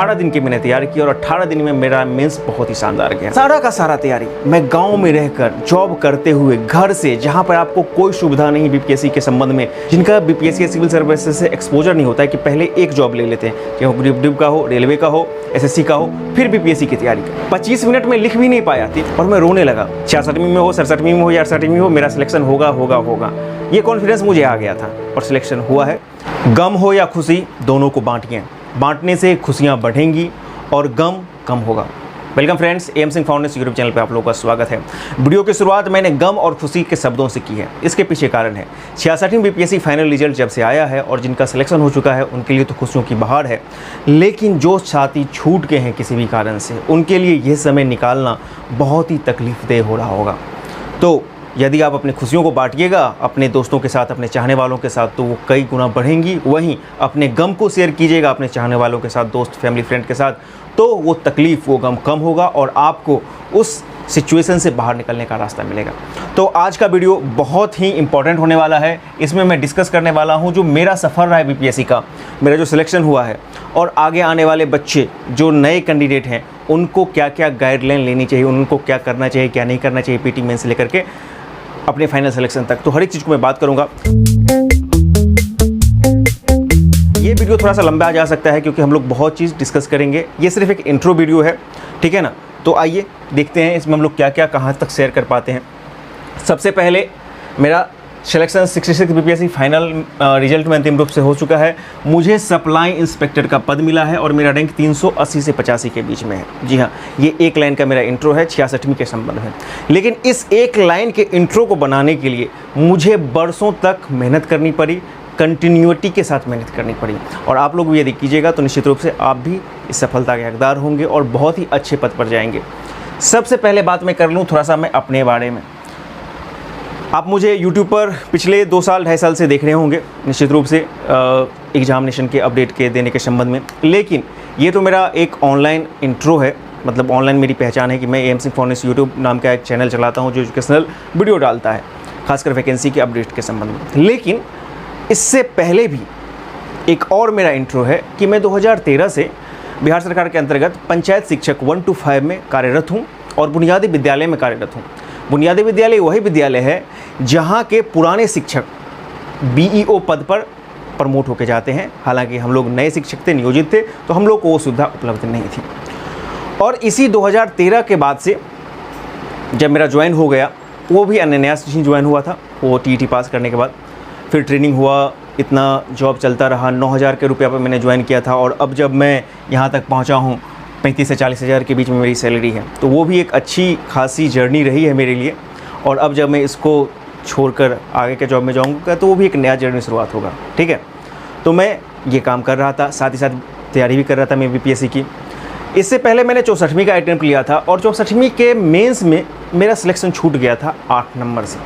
18 दिन की मैंने तैयारी की और 18 दिन में मेरा मेंस बहुत ही शानदार गया। सारा का सारा तैयारी मैं गांव में रहकर जॉब करते हुए घर से, जहां पर आपको कोई सुविधा नहीं बीपीएससी के संबंध में, जिनका बीपीएससी सिविल सर्विसेज से एक्सपोजर नहीं होता है कि पहले एक जॉब ले लेते हैं, चाहे ग्रुप डी का हो, रेलवे का हो, एसएससी का हो, फिर बीपीएससी की तैयारी कर 25 मिनट में लिख भी नहीं पाया थी और मैं रोने लगा। 66वीं में हो, 67वीं में हो या 68वीं में हो, मेरा सिलेक्शन होगा होगा होगा, ये कॉन्फिडेंस मुझे आ गया था और सिलेक्शन हुआ है। गम हो या खुशी, दोनों को बांटिए। बांटने से खुशियां बढ़ेंगी और गम कम होगा। Welcome friends, M Singh foundation YouTube channel पे आप लोगों का स्वागत है। वीडियो की शुरुआत मैंने गम और खुशी के शब्दों से की है। इसके पीछे कारण है 66वीं बीपीएससी फाइनल रिजल्ट जब से आया है और जिनका सिलेक्शन हो चुका है उनके लिए तो खुशियों की बहार है, लेकिन जो साथी छूट गए हैं किसी भी कारण से, उनके लिए यह समय निकालना बहुत ही तकलीफदेह हो रहा होगा। तो यदि आप अपनी खुशियों को बांटिएगा अपने दोस्तों के साथ, अपने चाहने वालों के साथ, तो वो कई गुना बढ़ेंगी। वहीं अपने गम को शेयर कीजिएगा अपने चाहने वालों के साथ, दोस्त, फैमिली, फ्रेंड के साथ, तो वो तकलीफ़, वो गम कम होगा और आपको उस सिचुएशन से बाहर निकलने का रास्ता मिलेगा। तो आज का वीडियो बहुत ही इंपॉर्टेंट होने वाला है। इसमें मैं डिस्कस करने वाला हूं जो मेरा सफ़र रहा है बीपीएससी का, मेरा जो सिलेक्शन हुआ है, और आगे आने वाले बच्चे जो नए कैंडिडेट हैं उनको क्या क्या गाइडलाइन लेनी चाहिए, उनको क्या करना चाहिए, क्या नहीं करना चाहिए, पीटी मेन से लेकर के अपने फाइनल सिलेक्शन तक। तो हर एक चीज़ को मैं बात करूंगा। ये वीडियो थोड़ा सा लंबा जा सकता है क्योंकि हम लोग बहुत चीज़ डिस्कस करेंगे। ये सिर्फ एक इंट्रो वीडियो है, ठीक है ना। तो आइए देखते हैं इसमें हम लोग क्या क्या कहाँ तक शेयर कर पाते हैं। सबसे पहले मेरा सिलेक्शन 66 बीपीएससी फाइनल रिजल्ट में अंतिम रूप से हो चुका है। मुझे सप्लाई इंस्पेक्टर का पद मिला है और मेरा रैंक 380 से 85 के बीच में है। जी हाँ, ये एक लाइन का मेरा इंट्रो है 66वीं के संबंध में। लेकिन इस एक लाइन के इंट्रो को बनाने के लिए मुझे बरसों तक मेहनत करनी पड़ी, कंटिन्यूटी के साथ मेहनत करनी पड़ी। और आप लोग भी यदि कीजिएगा तो निश्चित रूप से आप भी इस सफलता के हकदार होंगे और बहुत ही अच्छे पद पर जाएंगे। सबसे पहले बात मैं कर लूँ थोड़ा सा मैं अपने बारे में। आप मुझे YouTube पर पिछले 2 साल 2.5 साल से देख रहे होंगे निश्चित रूप से एग्जामिनेशन के अपडेट के देने के संबंध में। लेकिन ये तो मेरा एक ऑनलाइन इंट्रो है, मतलब ऑनलाइन मेरी पहचान है कि मैं एम सिंह फाउंडेशन यूट्यूब नाम का एक चैनल चलाता हूँ जो एजुकेशनल वीडियो डालता है, खासकर वैकेंसी के अपडेट के संबंध में। लेकिन इससे पहले भी एक और मेरा इंट्रो है कि मैं 2013 से बिहार सरकार के अंतर्गत पंचायत शिक्षक 1 to 5 में कार्यरत हूँ और बुनियादी विद्यालय में कार्यरत हूँ। बुनियादी विद्यालय वही विद्यालय है जहाँ के पुराने शिक्षक बीईओ पद पर प्रमोट होकर जाते हैं। हालांकि हम लोग नए शिक्षक थे, नियोजित थे, तो हम लोग को वो सुविधा उपलब्ध नहीं थी। और इसी 2013 के बाद से जब मेरा ज्वाइन हो गया, वो भी अनायास ही ज्वाइन हुआ था। वो टीईटी पास करने के बाद फिर ट्रेनिंग हुआ, इतना जॉब चलता रहा। 9,000 के रुपये पर मैंने ज्वाइन किया था और अब जब मैं यहाँ तक पहुँचा हूँ 35 से 40 हज़ार के बीच में मेरी सैलरी है। तो वो भी एक अच्छी खासी जर्नी रही है मेरे लिए। और अब जब मैं इसको छोड़कर आगे के जॉब में जाऊंगा तो वो भी एक नया जर्नी शुरुआत होगा, ठीक है। तो मैं ये काम कर रहा था, साथ ही साथ तैयारी भी कर रहा था मैं बीपीएससी की। इससे पहले मैंने 64वीं का अटेम्प्ट लिया था और 64वीं के मेंस में मेरा सिलेक्शन छूट गया था 8 नंबर से।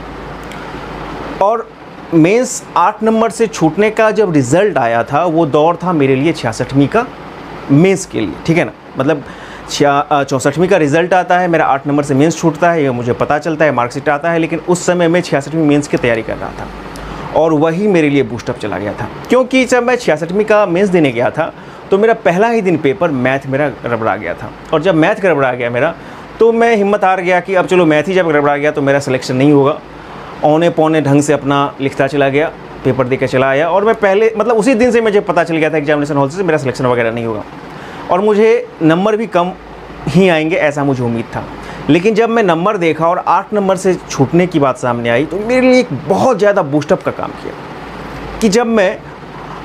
और मेंस 8 नंबर से छूटने का जब रिज़ल्ट आया था वो दौर था मेरे लिए 66वीं का मेंस के लिए, ठीक है ना। मतलब 64वीं का रिज़ल्ट आता है, मेरा 8 नंबर से मेंस छूटता है, ये मुझे पता चलता है, मार्कशीट आता है। लेकिन उस समय मैं 66वीं मेंस की तैयारी कर रहा था और वही मेरे लिए बूस्टअप चला गया था। क्योंकि जब मैं 66वीं का मेंस देने गया था तो मेरा पहला ही दिन पेपर मैथ मेरा गड़बड़ा गया था। और जब मैथ गड़बड़ा गया मेरा, तो मैं हिम्मत हार गया कि अब चलो मैथ ही जब गड़बड़ा गया तो मेरा सिलेक्शन नहीं होगा। औने पौने ढंग से अपना लिखता चला गया, पेपर दे के चला आया। और मैं पहले मतलब उसी दिन से मुझे पता चल गया था एग्जामिनेशन हॉल से मेरा सिलेक्शन वगैरह नहीं होगा और मुझे नंबर भी कम ही आएंगे, ऐसा मुझे उम्मीद था। लेकिन जब मैं नंबर देखा और 8 नंबर से छूटने की बात सामने आई तो मेरे लिए एक बहुत ज़्यादा बूस्टअप का काम किया कि जब मैं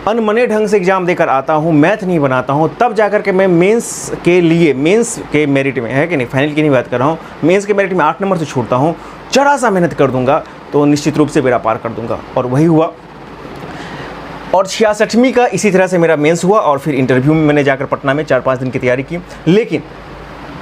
अनमने ढंग से एग्ज़ाम देकर आता हूँ, मैथ नहीं बनाता हूँ, तब जाकर के मैं मेंस के लिए, मेंस के मेरिट में है कि नहीं, फाइनल की नहीं बात कर रहा हूँ, मेंस के मेरिट में 8 नंबर से छूटता हूँ। जरा सा मेहनत कर दूंगा तो निश्चित रूप से बेड़ा पार कर दूंगा और वही हुआ। और 66वीं का इसी तरह से मेरा मेंस हुआ और फिर इंटरव्यू में मैंने जाकर पटना में 4-5 दिन की तैयारी की। लेकिन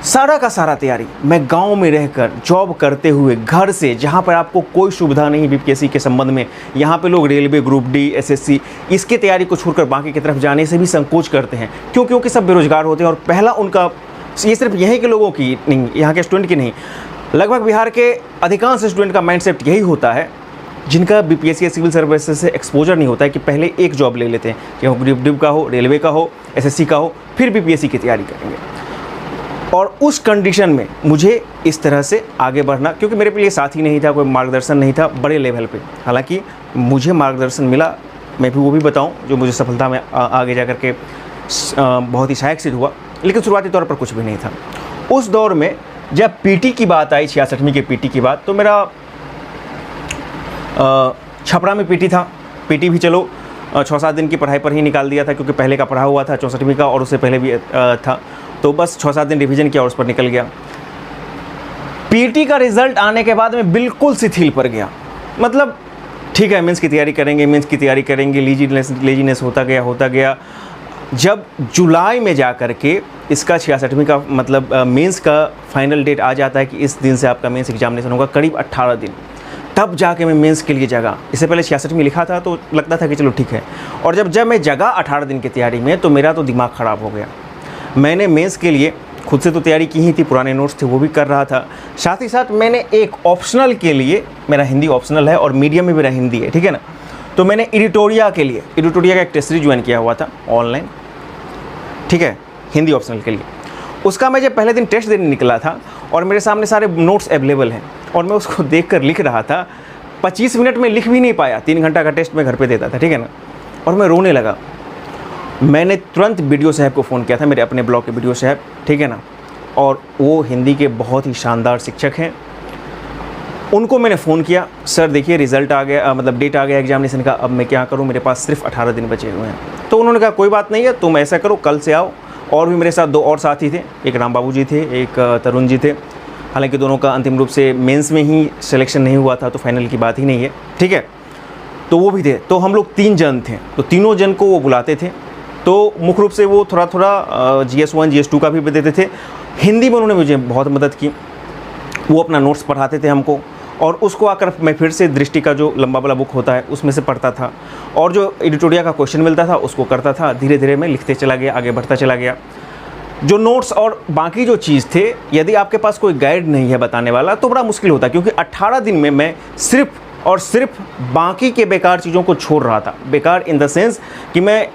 सारा का सारा तैयारी मैं गांव में रहकर जॉब करते हुए घर से, जहां पर आपको कोई सुविधा नहीं बीपीएससी के संबंध में, यहां पे लोग रेलवे, ग्रुप डी, एसएससी इसके तैयारी को छोड़कर बाकी की तरफ जाने से भी संकोच करते हैं। क्योंकि सब बेरोजगार होते हैं और पहला उनका, ये सिर्फ यहीं के लोगों की नहीं, यहाँ के स्टूडेंट की नहीं, लगभग बिहार के अधिकांश स्टूडेंट का माइंडसेट यही होता है जिनका बीपीएससी या सिविल सर्विसेज से एक्सपोजर नहीं होता है, कि पहले एक जॉब ले लेते हैं, कि ग्रुप डी का हो, रेलवे का हो, एसएससी का हो, फिर बीपीएससी की तैयारी करेंगे। और उस कंडीशन में मुझे इस तरह से आगे बढ़ना, क्योंकि मेरे लिए साथी नहीं था, कोई मार्गदर्शन नहीं था बड़े लेवल पे। हालांकि मुझे मार्गदर्शन मिला, मैं भी वो भी बताऊं, जो मुझे सफलता में आगे जा कर के बहुत ही सहायक सिद्ध हुआ, लेकिन शुरुआती तौर पर कुछ भी नहीं था। उस दौर में जब पीटी की बात आई, 66वीं के पीटी की बात, तो मेरा छपरा में पीटी था। पीटी भी चलो 6-7 दिन की पढ़ाई पर ही निकाल दिया था, क्योंकि पहले का पढ़ा हुआ था 64वीं का, और उससे पहले भी था, तो बस 6-7 दिन रिवीजन किया और उस पर निकल गया। पीटी का रिज़ल्ट आने के बाद मैं बिल्कुल शिथिल पड़ गया। मतलब ठीक है, मेंस की तैयारी करेंगे, लेजीनेस होता गया। जब जुलाई में जा कर के इसका 66वीं का मतलब मेंस का फाइनल डेट आ जाता है कि इस दिन से आपका मेंस एग्जामिनेशन होगा, करीब 18 दिन, तब जाके मैं मेंस के लिए जगा। इससे पहले 66 में लिखा था तो लगता था कि चलो ठीक है, और जब मैं जगा 18 दिन की तैयारी में, तो मेरा तो दिमाग ख़राब हो गया। मैंने मेंस के लिए खुद से तो तैयारी की ही थी, पुराने नोट्स थे वो भी कर रहा था, साथ ही साथ मैंने एक ऑप्शनल के लिए, मेरा हिंदी ऑप्शनल है और मीडियम में मेरा हिंदी है, ठीक है ना, तो मैंने एडिटोरिया के लिए, एडिटोरिया का एक टेस्ट सीरीज ज्वाइन किया हुआ था ऑनलाइन, ठीक है, हिंदी ऑप्शनल के लिए। उसका मैं जब पहले दिन टेस्ट देने निकला था और मेरे सामने सारे नोट्स अवेलेबल हैं और मैं उसको देखकर लिख रहा था, 25 मिनट में लिख भी नहीं पाया, 3 घंटा का टेस्ट मैं घर पे देता था, ठीक है ना, और मैं रोने लगा। मैंने तुरंत बीडीओ साहब को फ़ोन किया था, मेरे अपने ब्लॉक के बीडीओ साहब, ठीक है ना, और वो हिंदी के बहुत ही शानदार शिक्षक हैं। उनको मैंने फ़ोन किया, सर देखिए रिज़ल्ट आ गया, मतलब डेट आ गया एग्जामिनेशन का, अब मैं क्या करूं, मेरे पास सिर्फ 18 दिन बचे हुए हैं। तो उन्होंने कहा कोई बात नहीं है, तुम ऐसा करो, कल से आओ। और भी मेरे साथ 2 और साथी थे, एक राम बाबू जी थे, एक तरुण जी थे। हालांकि दोनों का अंतिम रूप से मेंस में ही सिलेक्शन नहीं हुआ था, तो फाइनल की बात ही नहीं है, ठीक है, तो वो भी थे। तो हम लोग 3 जन थे, तो तीनों जन को वो बुलाते थे। तो मुख्य रूप से वो थोड़ा GS1 GS2 का भी देते थे। हिंदी में उन्होंने मुझे बहुत मदद की, वो अपना नोट्स पढ़ाते थे हमको, और उसको आकर मैं फिर से दृष्टि का जो लंबा वाला बुक होता है उसमें से पढ़ता था, और जो एडिटोरिया का क्वेश्चन मिलता था उसको करता था। धीरे धीरे मैं लिखते चला गया, आगे बढ़ता चला गया। जो नोट्स और बाकी जो चीज़ थे, यदि आपके पास कोई गाइड नहीं है बताने वाला तो बड़ा मुश्किल होता, क्योंकि 18 दिन में मैं सिर्फ और सिर्फ बाकी के बेकार चीज़ों को छोड़ रहा था। बेकार इन द सेंस कि मैं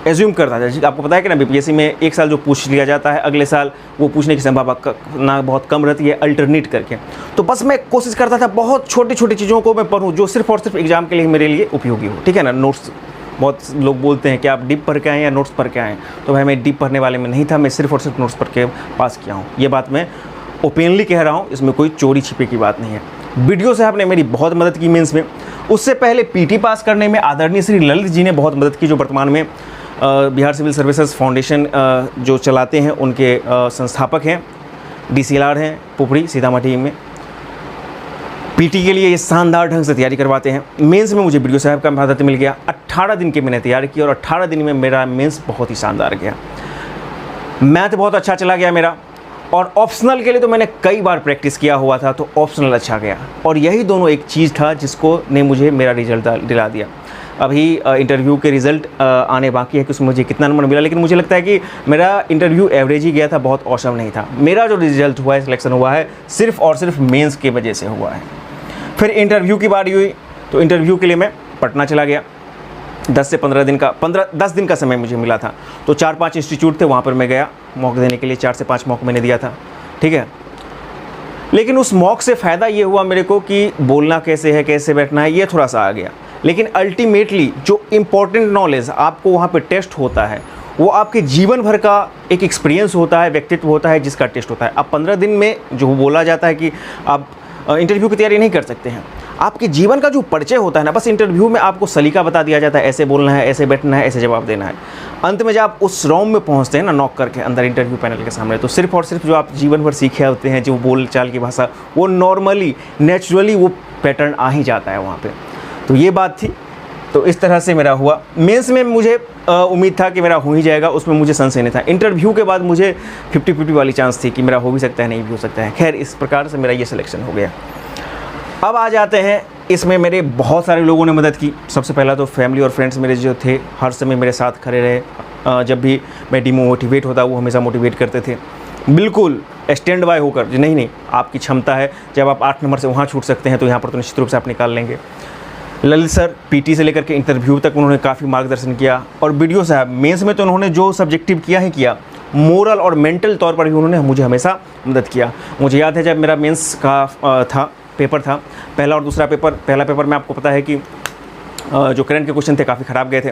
एज्यूम करता था, आपको पता है कि ना बीपीएससी में एक साल जो पूछ लिया जाता है, अगले साल वो पूछने की संभावना बहुत कम रहती है, अल्टरनेट करके। तो बस मैं कोशिश करता था बहुत छोटी छोटी चीज़ों को मैं पढ़ूँ जो सिर्फ और सिर्फ एग्जाम के लिए मेरे लिए उपयोगी हो, ठीक है ना। नोट्स, बहुत लोग बोलते हैं कि आप डीप पढ़ के आएँ या नोट्स पढ़ के आएँ, तो भाई मैं डीप पढ़ने वाले में नहीं था, मैं सिर्फ और सिर्फ नोट्स पढ़ के पास किया हूँ। ये बात मैं ओपनली कह रहा हूँ, इसमें कोई चोरी छिपे की बात नहीं है। वीडियो साहब ने मेरी बहुत मदद की मेंस में। उससे पहले पीटी पास करने में आदरणीय श्री ललित जी ने बहुत मदद की, जो वर्तमान में बिहार सिविल सर्विसेज फाउंडेशन जो चलाते हैं, उनके संस्थापक हैं, DCLR हैं पुपड़ी सीतामढ़ी में। पीटी के लिए ये शानदार ढंग से तैयारी करवाते हैं। मेंस में मुझे वीडियो साहब का मदद मिल गया। 18 दिन की मैंने तैयारी की और 18 दिन में मेरा मेंस बहुत ही शानदार गया। मैथ बहुत अच्छा चला गया मेरा, और ऑप्शनल के लिए तो मैंने कई बार प्रैक्टिस किया हुआ था, तो ऑप्शनल अच्छा गया। और यही दोनों एक चीज़ था जिसको ने मुझे मेरा रिजल्ट दिला दिया। अभी इंटरव्यू के रिज़ल्ट आने बाकी है कि उसमें मुझे कितना नंबर मिला, लेकिन मुझे लगता है कि मेरा इंटरव्यू एवरेज ही गया था, बहुत औसम नहीं था। मेरा जो रिजल्ट हुआ है, सिलेक्शन हुआ है, सिर्फ और सिर्फ मेंस की वजह से हुआ है। फिर इंटरव्यू की बारी हुई, तो इंटरव्यू के लिए मैं पटना चला गया। 10 से 15 दिन का 10 दिन का समय मुझे मिला था, तो 4-5 इंस्टीट्यूट थे, वहाँ पर मैं गया मॉक देने के लिए। 4 से 5 मॉक मैंने दिया था, ठीक है। लेकिन उस मॉक से फ़ायदा ये हुआ मेरे को कि बोलना कैसे है, कैसे बैठना है, ये थोड़ा सा आ गया। लेकिन अल्टीमेटली जो इम्पोर्टेंट नॉलेज आपको वहाँ पे टेस्ट होता है, वो आपके जीवन भर का एक एक्सपीरियंस होता है, व्यक्तित्व होता है, जिसका टेस्ट होता है। अब 15 दिन में जो बोला जाता है कि आप इंटरव्यू की तैयारी नहीं कर सकते हैं, आपके जीवन का जो परिचय होता है ना, बस इंटरव्यू में आपको सलीका बता दिया जाता है, ऐसे बोलना है, ऐसे बैठना है, ऐसे जवाब देना है। अंत में जब आप उस राउंड में पहुंचते हैं ना, नॉक करके अंदर इंटरव्यू पैनल के सामने, तो सिर्फ और सिर्फ जो आप जीवन भर सीखे होते हैं, जो बोल चाल की भाषा, वो नॉर्मली नेचुरली वो पैटर्न आ ही जाता है वहाँ पर। तो ये बात थी। तो इस तरह से मेरा हुआ। मेंस में मुझे उम्मीद था कि मेरा हो ही जाएगा, उसमें मुझे संशय नहीं था। इंटरव्यू के बाद मुझे 50-50 वाली चांस थी कि मेरा हो भी सकता है, नहीं भी हो सकता है। खैर, इस प्रकार से मेरा ये सिलेक्शन हो गया। अब आ जाते हैं, इसमें मेरे बहुत सारे लोगों ने मदद की। सबसे पहला तो फैमिली और फ्रेंड्स मेरे जो थे, हर समय मेरे साथ खड़े रहे। जब भी मैं डिमोटिवेट होता, वो हमेशा मोटिवेट करते थे, बिल्कुल स्टैंड बाय होकर। नहीं, आपकी क्षमता है, जब आप 8 नंबर से वहाँ छूट सकते हैं तो यहाँ पर तो निश्चित रूप से आप निकाल लेंगे। ललित सर पीटी से लेकर के इंटरव्यू तक उन्होंने काफ़ी मार्गदर्शन किया। और वीडियो साहब मेंस में तो उन्होंने जो सब्जेक्टिव किया ही किया, मोरल और मेंटल तौर पर भी उन्होंने मुझे हमेशा मदद किया। मुझे याद है जब मेरा मेंस का पेपर था, पहला और दूसरा पेपर, पहला पेपर में आपको पता है कि जो करंट के क्वेश्चन थे काफ़ी ख़राब गए थे।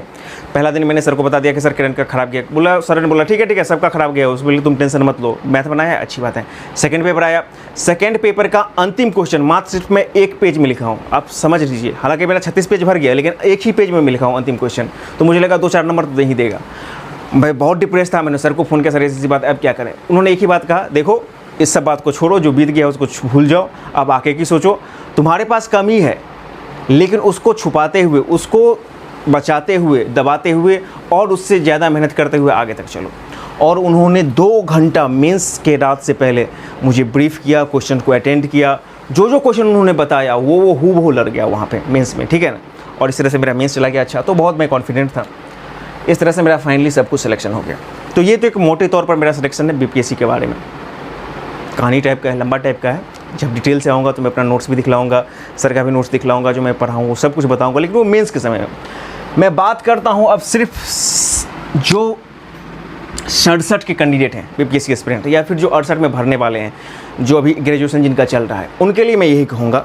पहला दिन मैंने सर को बता दिया कि सर करंट का ख़राब गया। बोला, सर ने बोला ठीक है सबका ख़राब गया, उसमें तुम टेंशन मत लो, मैथ बनाया अच्छी बात है। सेकंड पेपर आया, सेकंड पेपर का अंतिम क्वेश्चन मात्र सिर्फ मैं एक पेज में लिखा हूँ, आप समझ लीजिए। हालांकि मेरा 36 पेज भर गया, लेकिन एक ही पेज में लिखा हूँ अंतिम क्वेश्चन, तो मुझे लगा 2-4 नंबर तो नहीं देगा। भाई बहुत डिप्रेस था। मैंने सर को फ़ोन किया, सर ऐसी बात अब क्या करें। उन्होंने एक ही बात कहा, देखो इस सब बात को छोड़ो, जो बीत गया उसको भूल जाओ, अब आगे की सोचो। तुम्हारे पास कमी है, लेकिन उसको छुपाते हुए, उसको बचाते हुए, दबाते हुए और उससे ज़्यादा मेहनत करते हुए आगे तक चलो। और उन्होंने 2 घंटा मेंस के रात से पहले मुझे ब्रीफ किया, क्वेश्चन को अटेंड किया। जो क्वेश्चन उन्होंने बताया वो हूबहू लग गया वहाँ पे मेंस में, ठीक है ना। और इस तरह से मेरा मेंस चला गया अच्छा, तो बहुत मैं कॉन्फिडेंट था। इस तरह से मेरा फाइनली सब कुछ सिलेक्शन हो गया। तो ये तो एक मोटे तौर पर मेरा सिलेक्शन है बीपीएससी के बारे में। कहानी टाइप का है, लंबा टाइप का है। जब डिटेल से आऊँगा तो मैं अपना नोट्स भी दिखलाऊंगा, सर का भी नोट्स दिखलाऊंगा, जो मैं पढ़ाऊँ वो सब कुछ बताऊँगा, लेकिन वो मेंस के समय में। मैं बात करता हूँ अब सिर्फ जो 67 के कैंडिडेट हैं बीपीएससी एस्पिरेंट, या फिर जो 68 में भरने वाले हैं, जो अभी ग्रेजुएशन जिनका चल रहा है, उनके लिए मैं यही कहूँगा,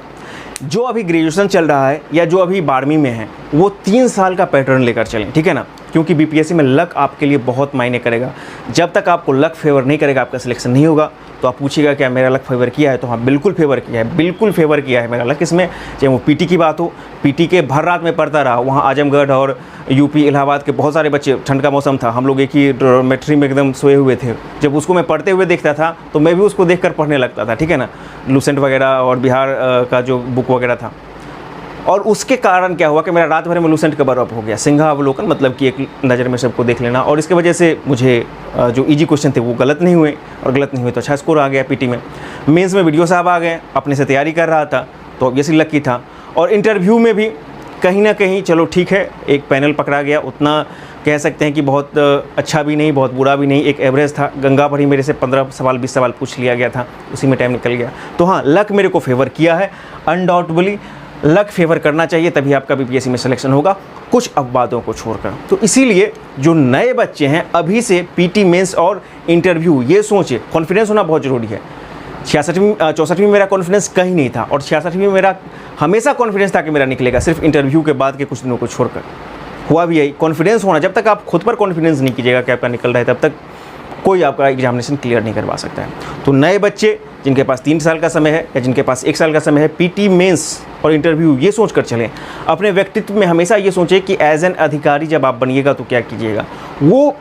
जो अभी ग्रेजुएशन चल रहा है या जो अभी 12वीं में है, वो 3 साल का पैटर्न लेकर चलें, ठीक है ना। क्योंकि बीपीएससी में लक आपके लिए बहुत मायने करेगा। जब तक आपको लक फेवर नहीं करेगा, आपका सिलेक्शन नहीं होगा। तो आप पूछिएगा क्या मेरा लक फेवर किया है, तो हाँ बिल्कुल फेवर किया है, बिल्कुल फेवर किया है मेरा लक इसमें। चाहे वो पीटी की बात हो, पीटी के भर रात में पढ़ता रहा, वहाँ आजमगढ़ और यूपी इलाहाबाद के बहुत सारे बच्चे, ठंड का मौसम था, हम लोग एक ही डॉर्मेट्री में एकदम सोए हुए थे। जब उसको मैं पढ़ते हुए देखता था तो मैं भी उसको देखकर पढ़ने लगता था, ठीक है ना। लूसेंट वगैरह और बिहार का जो बुक वगैरह था, और उसके कारण क्या हुआ कि मेरा रात भर में लूसेंट कवर अप हो गया। सिंहावलोकन मतलब कि एक नज़र में सबको देख लेना, और इसके वजह से मुझे जो इजी क्वेश्चन थे वो गलत नहीं हुए, और गलत नहीं हुए तो अच्छा स्कोर आ गया पीटी में। मेंस में वीडियो साहब आ गए, अपने से तैयारी कर रहा था तो ऑब्वियसली लकी था। और इंटरव्यू में भी कहीं ना कहीं चलो ठीक है, एक पैनल पकड़ा गया, उतना कह सकते हैं कि बहुत अच्छा भी नहीं, बहुत बुरा भी नहीं, एक एवरेज था। गंगा पर ही मेरे से 15 सवाल 20 सवाल पूछ लिया गया था, उसी में टाइम निकल गया। तो हाँ, लक मेरे को फेवर किया है, अनडाउटेबली लक फेवर करना चाहिए, तभी आपका बीपीएससी में सिलेक्शन होगा, कुछ अपवादों को छोड़कर। तो इसीलिए जो नए बच्चे हैं अभी से पीटी मेंस और इंटरव्यू ये सोचे, कॉन्फिडेंस होना बहुत ज़रूरी है। 64वीं में मेरा कॉन्फिडेंस कहीं नहीं था, और 66वीं में मेरा हमेशा कॉन्फिडेंस था कि मेरा निकलेगा, सिर्फ इंटरव्यू के बाद के कुछ दिनों को छोड़कर। हुआ भी यही, कॉन्फिडेंस होना। जब तक आप खुद पर कॉन्फिडेंस नहीं कीजिएगा कि आपका निकल रहा है, तब तक कोई आपका एग्जामिनेशन क्लियर नहीं करवा सकता है। तो नए बच्चे जिनके पास 3 साल का समय है या जिनके पास 1 साल का समय है, पीटी मेंस और इंटरव्यू ये सोच कर चलें। अपने व्यक्तित्व में हमेशा ये सोचें कि एज एन अधिकारी जब आप बनिएगा तो क्या कीजिएगा, वो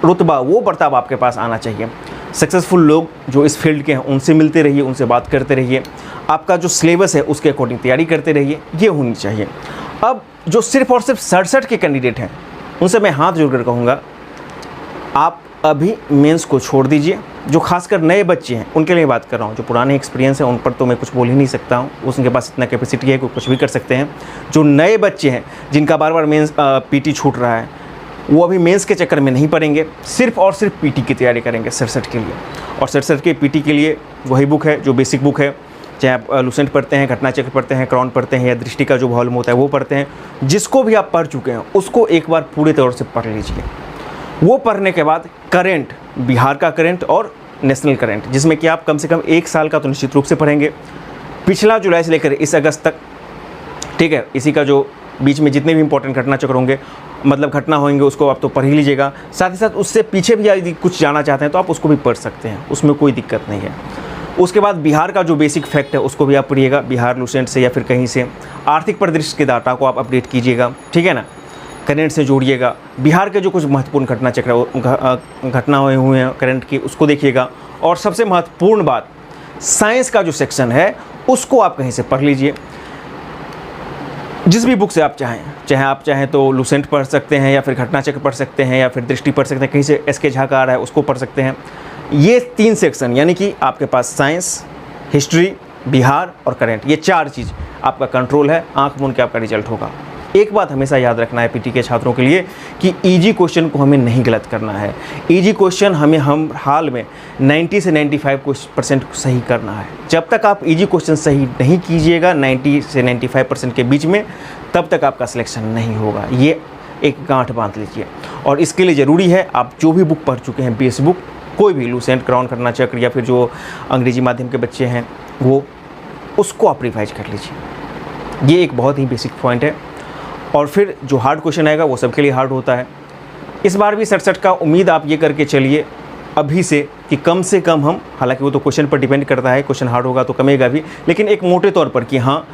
रुतबा, वो बर्ताव आपके पास आना चाहिए। सक्सेसफुल लोग जो इस फील्ड के हैं उनसे मिलते रहिए, उनसे बात करते रहिए, आपका जो सिलेबस है उसके अकॉर्डिंग तैयारी करते रहिए, ये होनी चाहिए। अब जो सिर्फ और सिर्फ 67 के कैंडिडेट हैं, उनसे मैं हाथ जोड़कर कहूँगा, आप अभी मेंस को छोड़ दीजिए। जो खासकर नए बच्चे हैं उनके लिए बात कर रहा हूँ, जो पुराने एक्सपीरियंस है उन पर तो मैं कुछ बोल ही नहीं सकता हूँ, उनके पास इतना कैपेसिटी है कि कुछ भी कर सकते हैं। जो नए बच्चे हैं जिनका बार बार मेंस पीटी छूट रहा है, वो अभी मेंस के चक्कर में नहीं पड़ेंगे, सिर्फ और सिर्फ पीटी की तैयारी करेंगे 67 के लिए। और 67 के पीटी के लिए वही बुक है जो बेसिक बुक है, चाहे आप लूसेंट पढ़ते हैं, घटना चक्र पढ़ते हैं, क्राउन पढ़ते हैं, या दृष्टि का जो वॉल्यूम होता है वो पढ़ते हैं, जिसको भी आप पढ़ चुके हैं उसको एक बार पूरे तौर से पढ़ लीजिए। वो पढ़ने के बाद करंट, बिहार का करंट और नेशनल करंट, जिसमें कि आप कम से कम 1 साल का तो निश्चित रूप से पढ़ेंगे, पिछला जुलाई से लेकर इस अगस्त तक, ठीक है। इसी का जो बीच में जितने भी इंपॉर्टेंट घटना चक्र होंगे, मतलब घटना होंगे, उसको आप तो पढ़ ही लीजिएगा। साथ ही साथ उससे पीछे भी यदि कुछ जाना चाहते हैं तो आप उसको भी पढ़ सकते हैं, उसमें कोई दिक्कत नहीं है। उसके बाद बिहार का जो बेसिक फैक्ट है उसको भी आप पढ़िएगा, बिहार लूसेंट से या फिर कहीं से। आर्थिक परिदृश्य के डाटा को आप अपडेट कीजिएगा, ठीक है ना, करंट से जोड़िएगा। बिहार के जो कुछ महत्वपूर्ण घटना चक्र घटना हुए हैं करंट की, उसको देखिएगा। और सबसे महत्वपूर्ण बात, साइंस का जो सेक्शन है उसको आप कहीं से पढ़ लीजिए, जिस भी बुक से आप चाहें आप चाहें तो लूसेंट पढ़ सकते हैं, या फिर घटना चक्र पढ़ सकते हैं, या फिर दृष्टि पढ़ सकते हैं, कहीं से एसके झा का आ रहा है उसको पढ़ सकते हैं। ये 3 सेक्शन, यानी कि आपके पास साइंस, हिस्ट्री, बिहार और करंट, ये 4 चीज़ आपका कंट्रोल है, आंख मूंद के आपका रिजल्ट होगा। एक बात हमेशा याद रखना है पीटी के छात्रों के लिए कि इजी क्वेश्चन को हमें नहीं गलत करना है। इजी क्वेश्चन हमें हम हाल में 90 से 95% सही करना है। जब तक आप इजी क्वेश्चन सही नहीं कीजिएगा 90 से 95% के बीच में, तब तक आपका सिलेक्शन नहीं होगा। ये एक गांठ बांध लीजिए। और इसके लिए ज़रूरी है आप जो भी बुक पढ़ चुके हैं, बेस बुक कोई भी, लूसेंट, क्राउन, कर्नाचक्र या फिर जो अंग्रेजी माध्यम के बच्चे हैं वो, उसको आप रिवाइज कर लीजिए। ये एक बहुत ही बेसिक पॉइंट है। और फिर जो हार्ड क्वेश्चन आएगा वो सबके लिए हार्ड होता है। इस बार भी 67 का उम्मीद आप ये करके चलिए अभी से कि कम से कम हम, हालांकि वो तो क्वेश्चन पर डिपेंड करता है, क्वेश्चन हार्ड होगा तो कमेगा भी, लेकिन एक मोटे तौर पर कि हाँ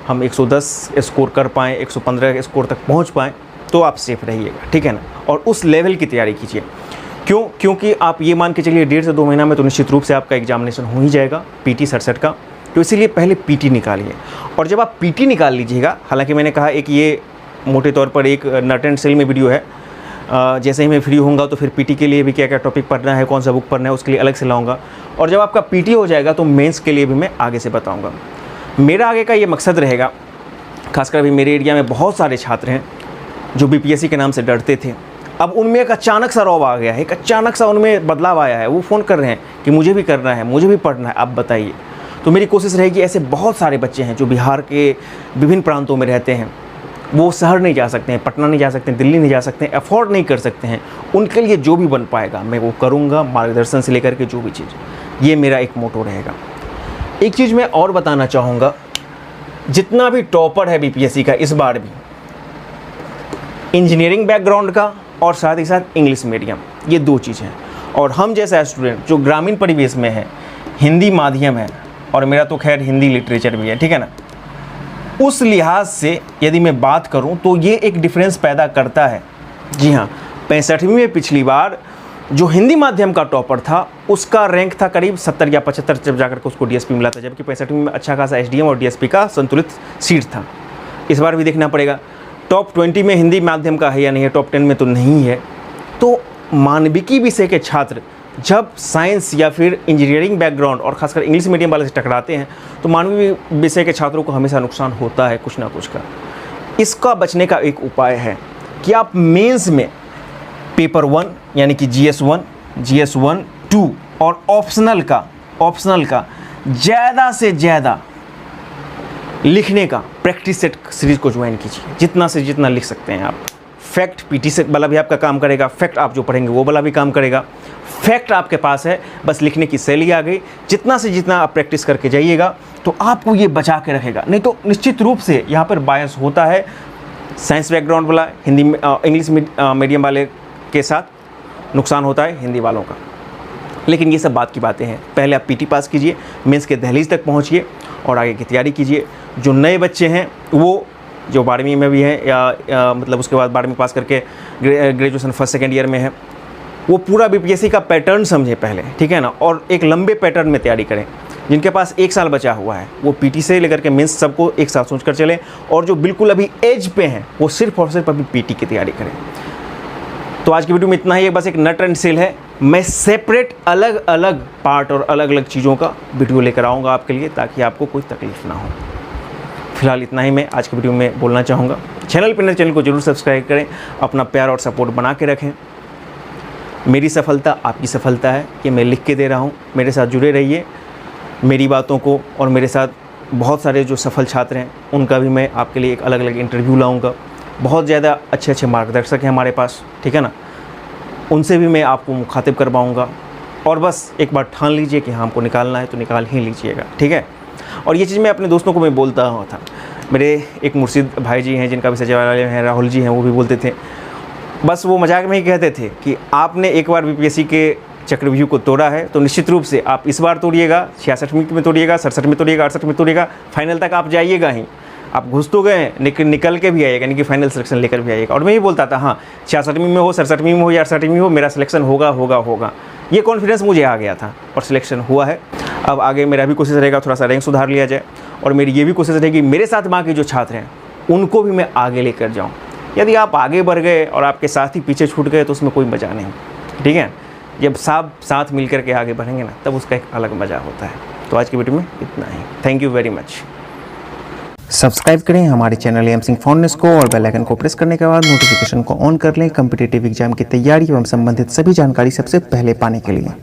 हम 110 स्कोर कर पाएँ, 115 स्कोर तक पहुँच पाएँ, तो आप सेफ रहिएगा, ठीक है ना। और उस लेवल की तैयारी कीजिए। क्योंकि आप ये मान के चलिए 1.5 से 2 महीना में तो निश्चित रूप से आपका एग्जामिनेशन हो ही जाएगा पीटी 67 का। तो इसीलिए पहले पीटी निकालिए। और जब आप पीटी निकाल लीजिएगा, हालांकि मैंने कहा एक ये मोटे तौर पर एक नट एंड सेल में वीडियो है, जैसे ही मैं फ्री होऊंगा तो फिर पीटी के लिए भी क्या क्या टॉपिक पढ़ना है, कौन सा बुक पढ़ना है, उसके लिए अलग से लाऊंगा। और जब आपका पीटी हो जाएगा तो मेंस के लिए भी मैं आगे से बताऊंगा। मेरा आगे का ये मकसद रहेगा, खासकर अभी मेरे एरिया में बहुत सारे छात्र हैं जो बीपीएससी के नाम से डरते थे। अब उनमें एक अचानक सा रौब आ गया है, एक अचानक सा उनमें बदलाव आया है। वो फ़ोन कर रहे हैं कि मुझे भी करना है, मुझे भी पढ़ना है, आप बताइए। तो मेरी कोशिश रहेगी, ऐसे बहुत सारे बच्चे हैं जो बिहार के विभिन्न प्रांतों में रहते हैं, वो शहर नहीं जा सकते हैं, पटना नहीं जा सकते हैं, दिल्ली नहीं जा सकते हैं, अफोर्ड नहीं कर सकते हैं। उनके लिए जो भी बन पाएगा मैं वो करूँगा, मार्गदर्शन से लेकर के जो भी चीज़। ये मेरा एक मोटो रहेगा। एक चीज़ मैं और बताना चाहूँगा, जितना भी टॉपर है बीपीएससी का इस बार भी, इंजीनियरिंग बैकग्राउंड का और साथ ही साथ इंग्लिश मीडियम, ये 2 चीज़ हैं। और हम जैसा स्टूडेंट जो ग्रामीण परिवेश में है, हिंदी माध्यम है, और मेरा तो खैर हिंदी लिटरेचर भी है, ठीक है ना, उस लिहाज से यदि मैं बात करूं तो ये एक डिफरेंस पैदा करता है। जी हाँ, 65वीं में पिछली बार जो हिंदी माध्यम का टॉपर था उसका रैंक था करीब 70 या 75, जब जाकर के उसको डीएसपी मिला था, जबकि 65वीं में अच्छा खासा एसडीएम और डीएसपी का संतुलित सीट था। इस बार भी देखना पड़ेगा टॉप 20 में हिंदी माध्यम का है या नहीं है, टॉप 10 में तो नहीं है। तो मानविकी विषय के छात्र जब साइंस या फिर इंजीनियरिंग बैकग्राउंड और खासकर इंग्लिश मीडियम वाले से टकराते हैं तो मानवीय विषय के छात्रों को हमेशा नुकसान होता है कुछ ना कुछ का। इसका बचने का एक उपाय है कि आप मेंस में पेपर 1 यानी कि GS 1, GS 1, 2 और ऑप्शनल का ज़्यादा से ज़्यादा लिखने का प्रैक्टिस सेट सीरीज़ को ज्वाइन कीजिए। जितना से जितना लिख सकते हैं आप। फैक्ट पीटी सेट वाला भी आपका काम करेगा, फैक्ट आप जो पढ़ेंगे वो वाला भी काम करेगा। फैक्ट आपके पास है, बस लिखने की शैली आ गई। जितना से जितना आप प्रैक्टिस करके जाइएगा तो आपको ये बचा के रखेगा। नहीं तो निश्चित रूप से यहाँ पर बायस होता है साइंस बैकग्राउंड वाला, हिंदी इंग्लिश मीडियम वाले के साथ नुकसान होता है हिंदी वालों का। लेकिन ये सब बात की बातें हैं। पहले आप पीटी पास कीजिए, मेंस के दहलीज तक पहुँचिए और आगे की तैयारी कीजिए। जो नए बच्चे हैं वो जो 12वीं में भी हैं या मतलब उसके बाद 12वीं पास करके ग्रेजुएशन फर्स्ट सेकेंड ईयर में है, वो पूरा बीपीएससी का पैटर्न समझे पहले, ठीक है ना, और एक लंबे पैटर्न में तैयारी करें। जिनके पास 1 साल बचा हुआ है वो पीटी से लेकर के मेंस सबको एक साथ सोच कर चलें, और जो बिल्कुल अभी एज पे हैं वो सिर्फ और सिर्फ अभी पीटी की तैयारी करें। तो आज की वीडियो में इतना ही है, बस एक नट एंड सेल है। मैं सेपरेट अलग अलग पार्ट और अलग अलग चीज़ों का वीडियो लेकर आऊँगा आपके लिए, ताकि आपको कोई तकलीफ ना हो। फिलहाल इतना ही मैं आज की वीडियो में बोलना चाहूँगा। चैनल को जरूर सब्सक्राइब करें, अपना प्यार और सपोर्ट बना के रखें। मेरी सफलता आपकी सफलता है, ये मैं लिख के दे रहा हूँ। मेरे साथ जुड़े रहिए, मेरी बातों को, और मेरे साथ बहुत सारे जो सफल छात्र हैं उनका भी मैं आपके लिए एक अलग अलग इंटरव्यू लाऊंगा। बहुत ज़्यादा अच्छे अच्छे मार्गदर्शक हैं हमारे पास, ठीक है ना, उनसे भी मैं आपको मुखातिब करवाऊँगा। और बस एक बार ठान लीजिए कि हाँ हमको निकालना है तो निकाल ही लीजिएगा, ठीक है। और ये चीज़ मैं अपने दोस्तों को मैं बोलता हुआ था। मेरे एक मुर्शिद भाई जी हैं जिनका भी सचिवालय हैं, राहुल जी हैं, वो भी बोलते थे, बस वो मजाक में ही कहते थे कि आपने एक बार बीपीएससी के चक्रव्यूह को तोड़ा है तो निश्चित रूप से आप इस बार तोड़िएगा, 66 में तोड़िएगा, 67 में तोड़िएगा, 68 में तोड़िएगा, फाइनल तक आप जाइएगा ही। आप घुस तो गए, लेकिन निकल के भी आइएगा, यानी कि फाइनल सिलेक्शन लेकर भी आइएगा। और मैं ही बोलता था हाँ 66वीं में हो, 67वीं में हो या 68वीं में हो, मेरा सिलेक्शन होगा। ये कॉन्फिडेंस मुझे आ गया था और सिलेक्शन हुआ है। अब आगे मेरा भी कोशिश रहेगा थोड़ा सा रैंक सुधार लिया जाए, और मेरी ये भी कोशिश रहेगी मेरे साथ बाकी जो छात्र हैं उनको भी मैं आगे लेकर जाऊँ। यदि आप आगे बढ़ गए और आपके साथ ही पीछे छूट गए तो उसमें कोई मज़ा नहीं, ठीक है। जब सब साथ मिल कर के आगे बढ़ेंगे ना, तब उसका एक अलग मज़ा होता है। तो आज की वीडियो में इतना ही। Thank you very much. Subscribe करें हमारे चैनल एम सिंह फाउंडेस को, और बेल आइकन को प्रेस करने के बाद नोटिफिकेशन को ऑन कर लें कॉम्पिटिटिव एग्जाम की तैयारी एवं संबंधित सभी जानकारी सबसे पहले पाने के लिए।